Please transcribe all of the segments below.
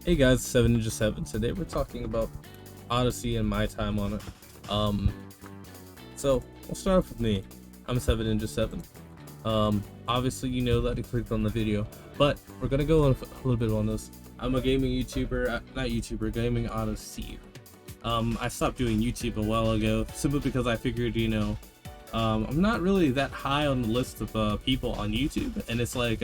Hey guys, 7 7. Today we're talking about Odyssey and my time on it. Um, so we'll start off with me. I'm 7 7. Obviously you know that you clicked on the video, but we're gonna go on a little bit on this. I'm a gaming YouTuber, not YouTuber, gaming Odyssey. I stopped doing YouTube a while ago simply because I figured, I'm not really that high on the list of people on YouTube, and it's like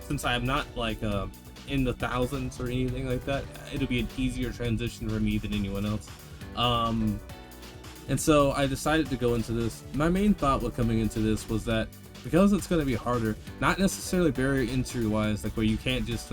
since I'm not like in the thousands or anything like that, it'll be an easier transition for me than anyone else. And so I decided to go into this. My main thought with coming into this was that because it's going to be harder, not necessarily barrier entry wise, like where you can't just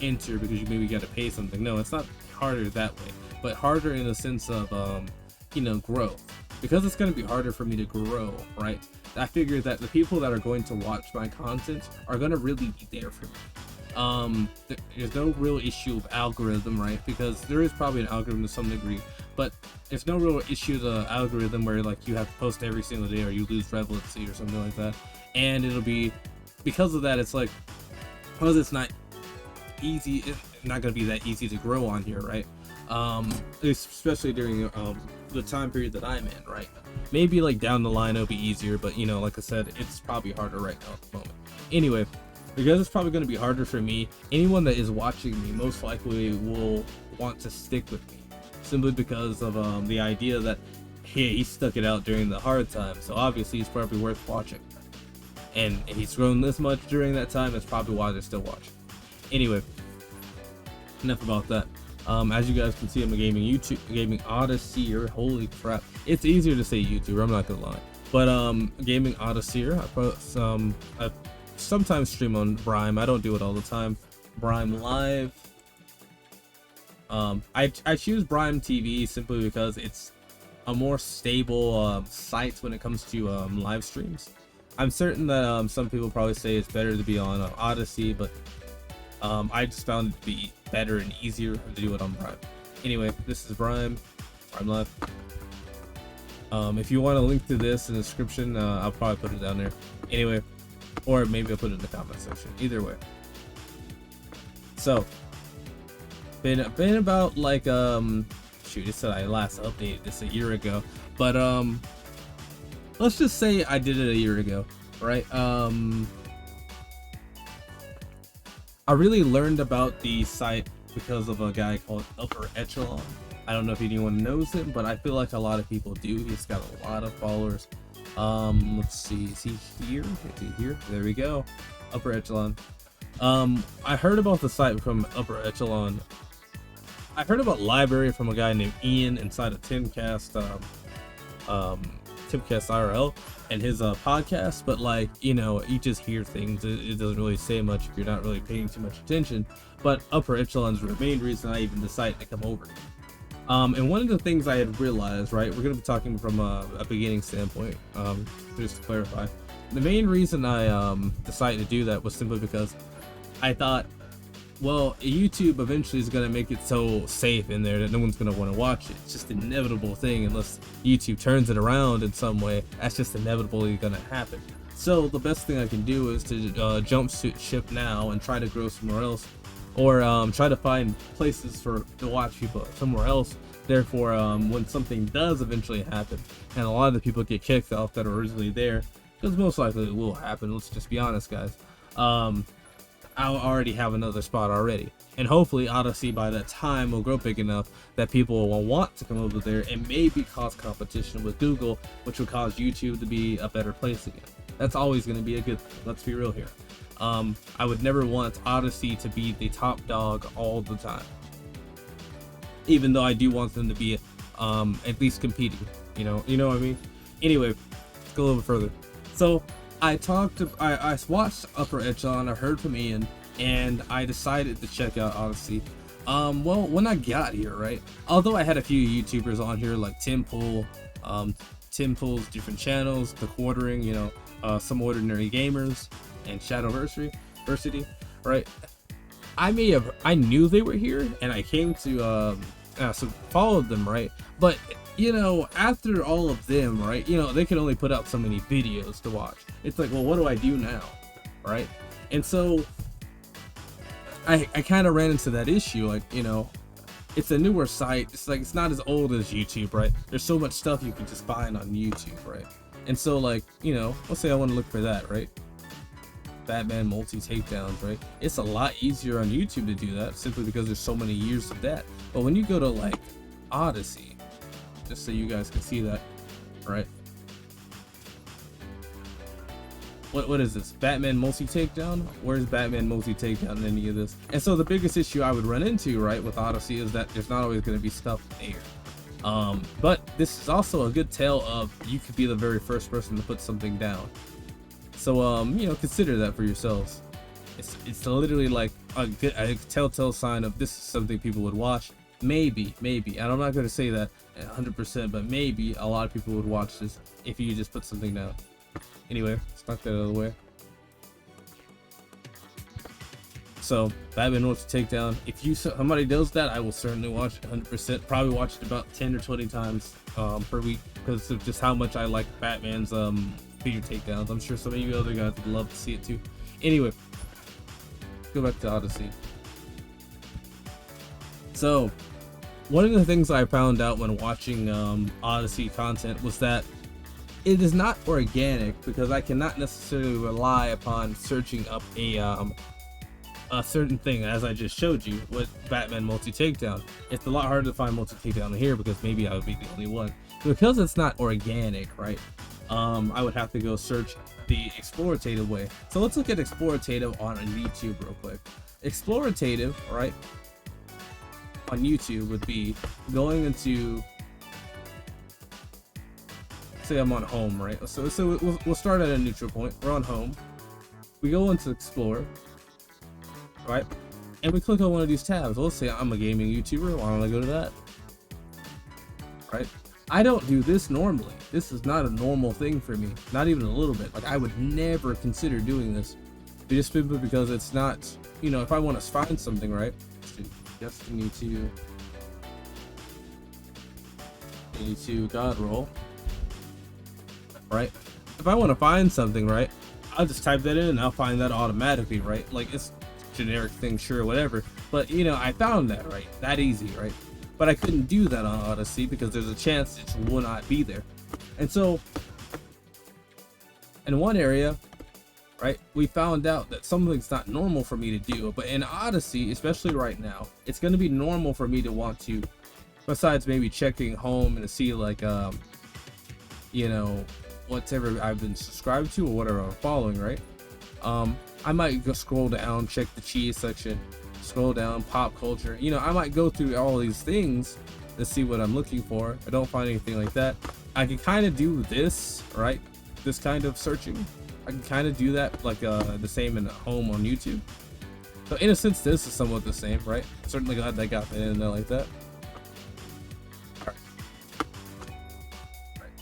enter because you maybe got to pay something. No, it's not harder that way, but harder in the sense of growth. Because it's going to be harder for me to grow, right? I figured that the people that are going to watch my content are going to really be there for me. There's no real issue of algorithm, right? Because there is probably an algorithm to some degree, but there's no real issue to algorithm where like you have to post every single day or you lose relevancy or something like that. And it'll be because of that, it's like, because it's not easy, it's not going to be that easy to grow on here, right? Especially during the time period that I'm in, right? Maybe like down the line it'll be easier, but like I said, it's probably harder right now at the moment. Anyway, because it's probably going to be harder for me, anyone that is watching me most likely will want to stick with me, simply because of the idea that, hey, he stuck it out during the hard time, so obviously he's probably worth watching. And if he's grown this much during that time, that's probably why they're still watching. Anyway, enough about that. As you guys can see, I'm a gaming Odyssey. Holy crap, it's easier to say YouTuber, I'm not gonna lie, but gaming Odyssey. I sometimes stream on Brime. I don't do it all the time. Brime Live. I choose Brime TV simply because it's a more stable site when it comes to live streams. I'm certain that some people probably say it's better to be on Odyssey, but I just found it to be better and easier to do it on Brime. Anyway, this is Brime Live. If you want a link to this in the description, I'll probably put it down there. Anyway, or maybe I'll put it in the comment section. Either way. So, been about like shoot, it said I last updated this a year ago, but let's just say I did it a year ago, right? I really learned about the site because of a guy called Upper Echelon. I don't know if anyone knows him, but I feel like a lot of people do. He's got a lot of followers. Let's see, is he here? Is he here? There we go. Upper Echelon. I heard about the site from Upper Echelon. I heard about library from a guy named Ian inside of Timcast IRL and his podcast, but like, you just hear things. It doesn't really say much if you're not really paying too much attention. But Upper Echelon's the main reason I even decided to come over. And one of the things I had realized, right, we're going to be talking from a beginning standpoint, just to clarify. The main reason I decided to do that was simply because I thought, well, YouTube eventually is going to make it so safe in there that no one's going to want to watch it. It's just an inevitable thing unless YouTube turns it around in some way. That's just inevitably going to happen. So the best thing I can do is to jump ship now and try to grow somewhere else, or try to find places to watch people somewhere else. Therefore, when something does eventually happen, and a lot of the people get kicked off that are originally there, because most likely it will happen, let's just be honest, guys, I'll already have another spot already. And hopefully Odyssey by that time will grow big enough that people will want to come over there and maybe cause competition with Google, which will cause YouTube to be a better place again. That's always going to be a good thing. Let's be real here. I would never want Odyssey to be the top dog all the time, even though I do want them to be at least competing. You know what I mean? Anyway, let's go a little bit further. So I watched Upper Echelon, I heard from Ian, and I decided to check out Odyssey. Well, when I got here, right, although I had a few YouTubers on here like Tim Pool, Tim's different channels, The Quartering, Some Ordinary Gamers, and Shadowversity, right? I knew they were here, and I came to followed them, right? But after all of them, right, they can only put out so many videos to watch. It's like, well, what do I do now, right? And so I kind of ran into that issue. Like, you know, it's a newer site. It's like, it's not as old as YouTube, right? There's so much stuff you can just find on YouTube, right? And so, like, you know, let's say I want to look for that, right? Batman multi takedowns, right? It's a lot easier on YouTube to do that simply because there's so many years of that. But when you go to like ODYSEE, just so you guys can see that, right? What is this? Batman multi takedown? Where's Batman multi takedown in any of this? And so the biggest issue I would run into, right, with ODYSEE is that there's not always going to be stuff there. But this is also a good tale of you could be the very first person to put something down. So you know, consider that for yourselves. It's literally like a telltale sign of this is something people would watch. Maybe, and I'm not going to say that 100%, but maybe a lot of people would watch this if you just put something down. Anyway, let's knock that out of the way. So Batman wants to take down. If somebody does that, I will certainly watch it 100%. Probably watch it about 10 or 20 times per week because of just how much I like Batman's figure takedowns. I'm sure some of you other guys would love to see it too. Anyway, go back to ODYSEE. So one of the things I found out when watching ODYSEE content was that it is not organic, because I cannot necessarily rely upon searching up a certain thing, as I just showed you with Batman multi takedown. It's a lot harder to find multi takedown here because maybe I would be the only one. Because it's not organic, right? I would have to go search the explorative way. So let's look at explorative on YouTube real quick. Explorative, right, on YouTube would be going into, say I'm on home, right? So we'll start at a neutral point. We're on home. We go into explore, right? And we click on one of these tabs. Let's say I'm a gaming YouTuber. Why don't I go to that? Right? I don't do this normally. This is not a normal thing for me. Not even a little bit. Like, I would never consider doing this. Just simply because it's not, you know, if I want to find something, right? Destiny 2 God roll. Right? If I want to find something, right, I'll just type that in and I'll find that automatically, right? Like, it's generic thing, sure, whatever. But, you know, I found that, right? That easy, right? But I couldn't do that on ODYSEE because there's a chance it will not be there. And so, in one area, right, we found out that something's not normal for me to do. But in ODYSEE, especially right now, it's going to be normal for me to want to, besides maybe checking home and to see, like, you know, whatever I've been subscribed to or whatever I'm following, right? I might go scroll down, check the cheese section, scroll down, pop culture. You know, I might go through all these things to see what I'm looking for. I don't find anything like that. I can kind of do this, right? This kind of searching. I can kind of do that like the same in home on YouTube. So in a sense, this is somewhat the same, right? Certainly glad they got that in there like that. All right.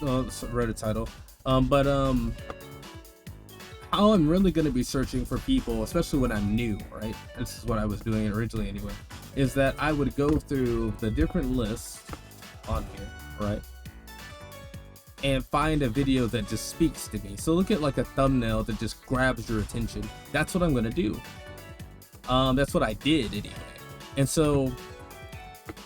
Well, read a title. How I'm really going to be searching for people, especially when I'm new, right? This is what I was doing originally anyway, is that I would go through the different lists on here, right? And find a video that just speaks to me. So look at like a thumbnail that just grabs your attention. That's what I'm going to do. That's what I did anyway. And so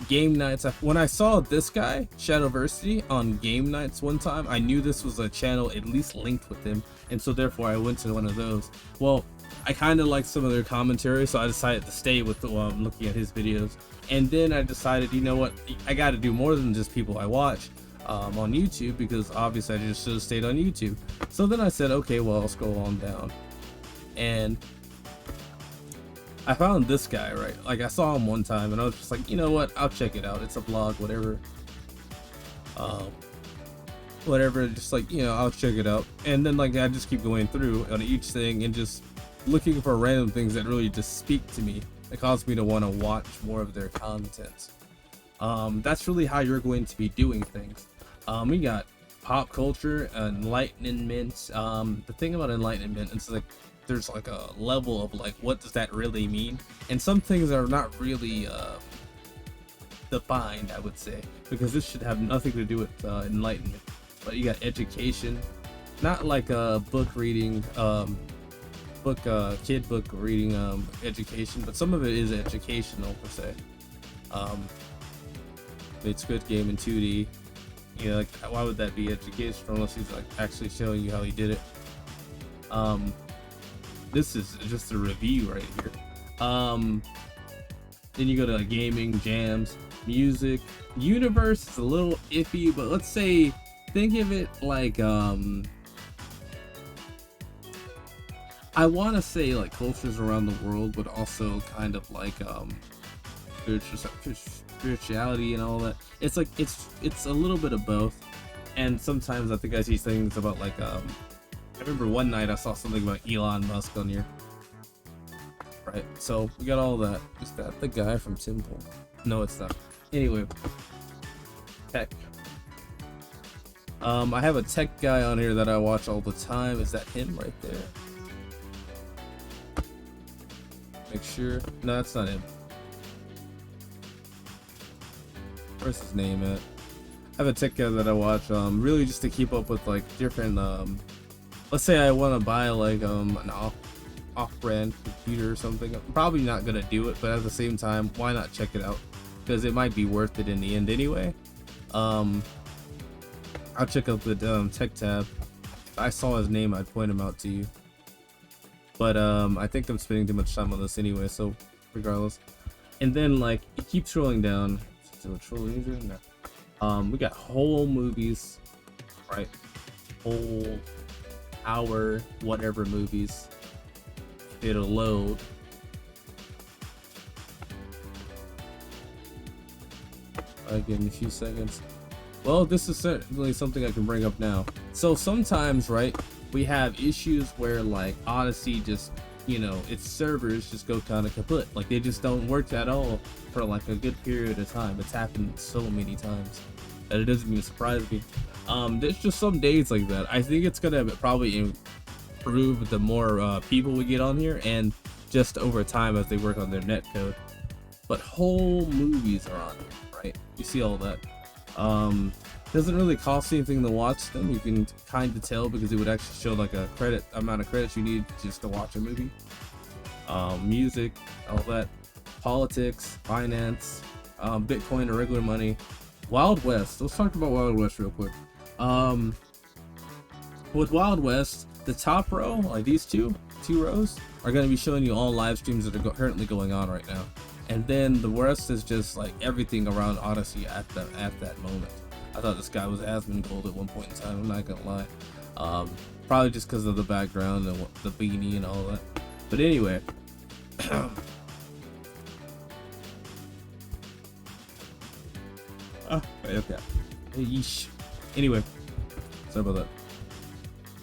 game nights, when I saw this guy Shadowversity on game nights one time, I knew this was a channel at least linked with him, and so therefore I went to one of those. Well, I kind of liked some of their commentary, so I decided to stay with looking at his videos. And then I decided, you know what, I got to do more than just people I watch on YouTube, because obviously I just should have stayed on YouTube. So then I said, okay, well, I'll scroll on down, and I found this guy, right? Like, I saw him one time and I was just like, you know what, I'll check it out. It's a vlog, whatever. Whatever, just like, you know, I'll check it out. And then like I just keep going through on each thing and just looking for random things that really just speak to me, that cause me to want to watch more of their content. That's really how you're going to be doing things. We got pop culture, enlightenment. The thing about enlightenment, it's like there's like a level of like, what does that really mean? And some things are not really defined, I would say, because this should have nothing to do with enlightenment. But you got education, not like a book reading, book, kid book reading education, but some of it is educational per se. Made Squid Game in 2D. You know, like, why would that be educational unless he's like actually showing you how he did it? This is just a review right here. Then you go to gaming, jams, music. Universe is a little iffy, but let's say, think of it like, I want to say like cultures around the world, but also kind of like, spirituality and all that. It's like, it's a little bit of both. And sometimes I think I see things about like, I remember one night I saw something about Elon Musk on here. Right, so we got all that. Is that the guy from Temple? No, it's not. Anyway, tech. I have a tech guy on here that I watch all the time. Is that him right there? Make sure. No, that's not him. Where's his name at? I have a tech guy that I watch, really just to keep up with like different, let's say I want to buy like an off-brand computer or something. I'm probably not gonna do it, but at the same time, why not check it out? Because it might be worth it in the end anyway. I'll check out the tech tab. If I saw his name, I'd point him out to you. But I think I'm spending too much time on this anyway, so regardless. And then like you keep scrolling down. No. We got whole movies, right? Whole hour, whatever movies. It'll load. I'll give me a few seconds. Well, this is certainly something I can bring up now. So sometimes, right, we have issues where like Odyssey just, you know, its servers just go kind of kaput. Like they just don't work at all for like a good period of time. It's happened so many times that it doesn't even surprise me. There's just some days like that. I think it's gonna probably improve the more people we get on here, and just over time as they work on their net code. But whole movies are on it, right? You see all that. Doesn't really cost anything to watch them. You can kind of tell because it would actually show like a amount of credits you need just to watch a movie. Music, all that, politics, finance, Bitcoin or regular money, Wild West. Let's talk about Wild West real quick. With Wild West, the top row, like these two rows, are going to be showing you all live streams that are currently going on right now. And then the rest is just like everything around Odyssey at that moment. I thought this guy was Asmongold at one point in time, I'm not gonna lie. Probably just because of the background and the beanie and all that. But anyway. Okay. Yeesh. Anyway, sorry about that.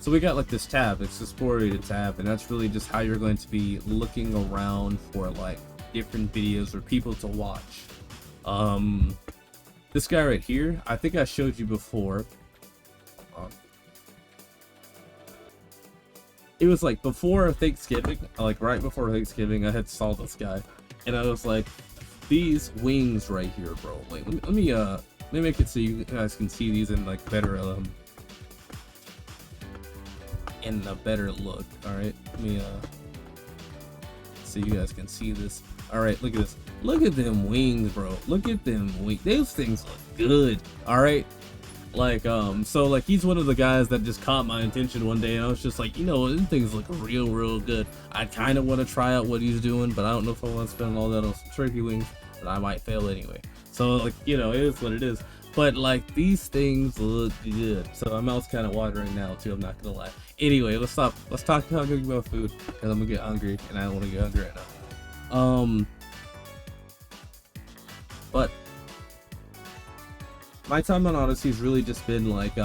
So we got like this tab, it's this explorated tab, and that's really just how you're going to be looking around for like different videos or people to watch. This guy right here, I think I showed you before. It was like before Thanksgiving, like right before Thanksgiving, I had saw this guy, and I was like, these wings right here, bro. Like, let me make it so you guys can see these in like better in a better look. All right, let me so you guys can see this. All right, look at this. Look at them wings, bro. Look at them wings. Those things look good. All right. Like, so like he's one of the guys that just caught my attention one day, and I was just like, you know, these things look real good. I kind of want to try out what he's doing, but I don't know if I want to spend all that on some turkey wings, but I might fail anyway. So like, you know, it is what it is. But like these things look good. So my mouth's kind of watering now too, I'm not gonna lie. Anyway, let's talk about food, because I'm gonna get hungry, and I don't want to get hungry right now. But my time on Odyssey has really just been like,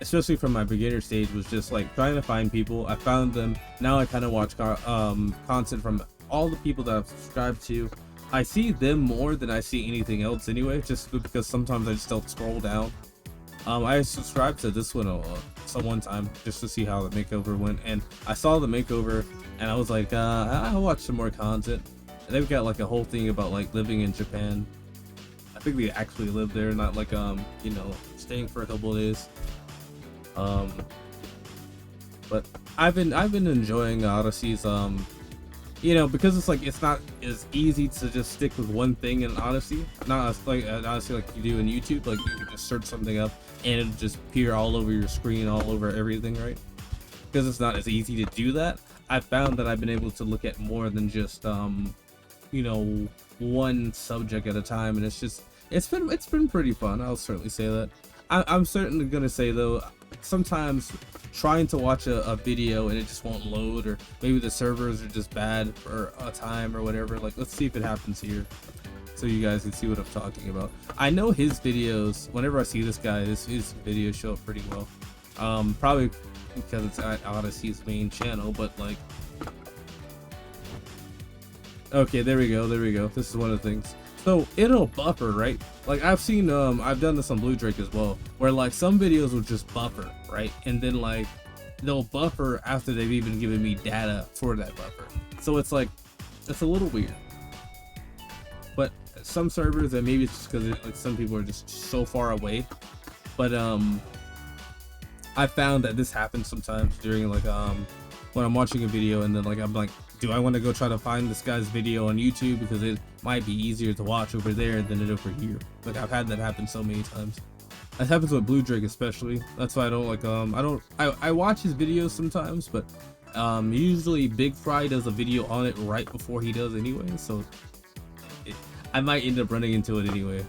especially from my beginner stage, was just like trying to find people. I found them. Now I kind of watch content from all the people that I've subscribed to. I see them more than I see anything else anyway, just because sometimes I just don't scroll down. I subscribed to this one one time just to see how the makeover went, and I saw the makeover and I was like, I'll watch some more content. And they've got like a whole thing about like living in Japan. I think they actually live there, not like, you know, staying for a couple of days. But I've been enjoying Odyssee's you know, because it's like it's not as easy to just stick with one thing in Odyssey, not as like Odyssey like you do in YouTube. Like you can just search something up and it'll just appear all over your screen, all over everything, right? Because it's not as easy to do that. I found that I've been able to look at more than just you know, one subject at a time, and it's been pretty fun. I'll certainly say that. I'm certainly gonna say though, sometimes trying to watch a video and it just won't load, or maybe the servers are just bad for a time or whatever. Like, let's see if it happens here so you guys can see what I'm talking about. I know his videos, whenever I see this guy, his videos show up pretty well. Probably because it's Odyssee's main channel, but like, okay, there we go, this is one of the things. So it'll buffer, right? Like I've seen I've done this on Blue Drake as well, where like some videos will just buffer, right? And then like they'll buffer after they've even given me data for that buffer. So it's like, it's a little weird. But some servers, and maybe it's just because like some people are just so far away, but I found that this happens sometimes during like when I'm watching a video, and then like I'm like, do I want to go try to find this guy's video on YouTube because it might be easier to watch over there than it over here. Like I've had that happen so many times. That happens with Blue Drake especially. That's why I don't like I watch his videos sometimes, but usually Big Fry does a video on it right before he does anyway, so I might end up running into it anyway.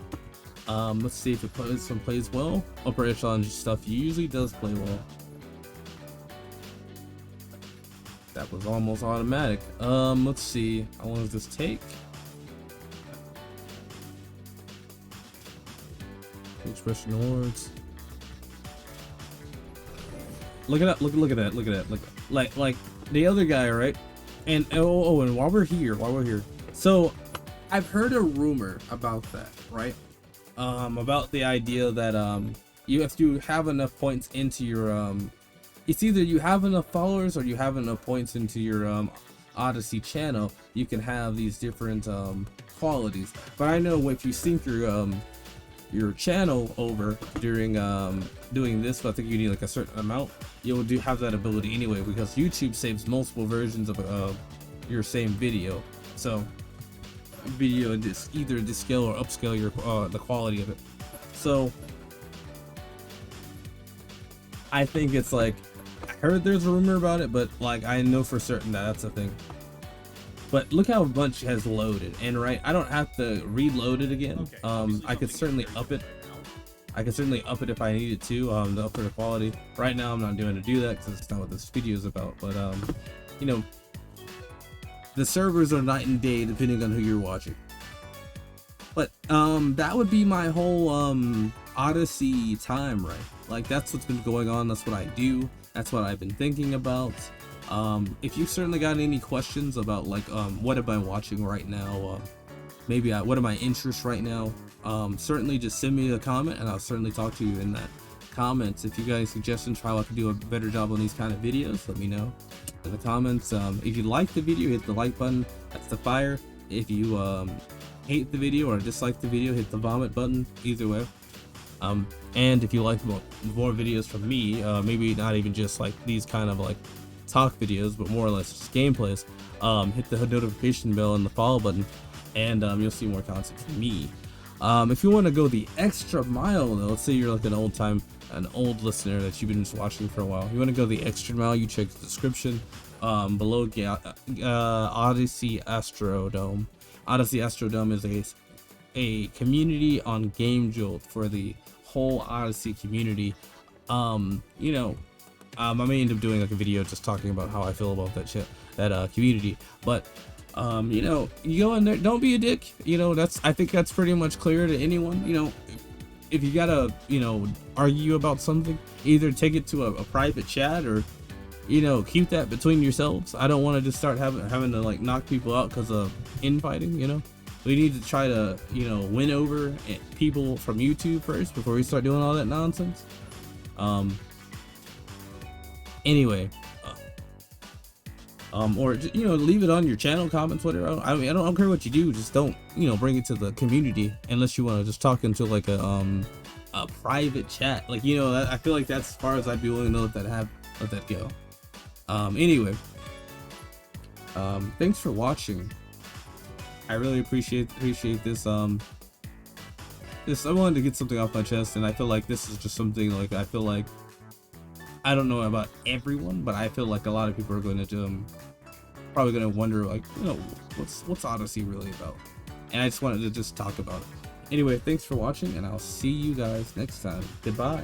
Let's see if it plays well. Upper Echelon stuff usually does play well. That was almost automatic. Let's see. How long does this take? Expression words. Look at that! Look at that! Look at that! Like the other guy, right? And and while we're here, so I've heard a rumor about that, right? About the idea that you have to have enough points into your it's either you have enough followers or you have enough points into your Odyssey channel, you can have these different qualities. But I know if you sync your channel over during doing this, but I think you need like a certain amount, you'll have that ability anyway, because YouTube saves multiple versions of your same video. So video either scale or upscale your the quality of it. So I think it's like, I heard there's a rumor about it, but like I know for certain that that's a thing. But look how much has loaded, and right, I don't have to reload it again. I could certainly up it. I could certainly up it if I needed to, to up the quality. Right now I'm not doing to do that because it's not what this video is about. But you know, the servers are night and day depending on who you're watching. But that would be my whole Odyssey time, right? Like that's what's been going on. That's what I do. That's what I've been thinking about. If you've certainly got any questions about like what am I watching right now, maybe what are my interests right now, certainly just send me a comment and I'll certainly talk to you in that comments. If you guys suggestions for how I can do a better job on these kind of videos, let me know in the comments. If you like the video, hit the like button, that's the fire. If you hate the video or dislike the video, hit the vomit button. Either way. And if you like more videos from me, maybe not even just like these kind of like talk videos, but more or less just gameplays, hit the notification bell and the follow button, and you'll see more content from me. If you want to go the extra mile though, let's say you're like an old listener that you've been just watching for a while, you want to go the extra mile, you check the description below. Odyssey Astrodome. Odyssey Astrodome is a community on Game Jolt for the whole Odyssey community. You know, I may end up doing like a video just talking about how I feel about that community, but you know, you go in there, don't be a dick. You know, I think that's pretty much clear to anyone. You know, if you gotta, you know, argue about something, either take it to a private chat, or you know, keep that between yourselves. I don't want to just start having to like knock people out because of infighting. You know, we need to try to, you know, win over people from YouTube first before we start doing all that nonsense. Anyway, or you know, leave it on your channel, comments, whatever. I mean, I don't care what you do, just don't, you know, bring it to the community unless you want to just talk into like a private chat. Like, you know, I feel like that's as far as I'd be willing to let that go. Anyway, thanks for watching. I really appreciate this. I wanted to get something off my chest, and I feel like this is just something like I feel like I don't know about everyone, but I feel like a lot of people are going to probably going to wonder, like, you know, what's ODYSEE really about? And I just wanted to just talk about it. Anyway, thanks for watching, and I'll see you guys next time. Goodbye.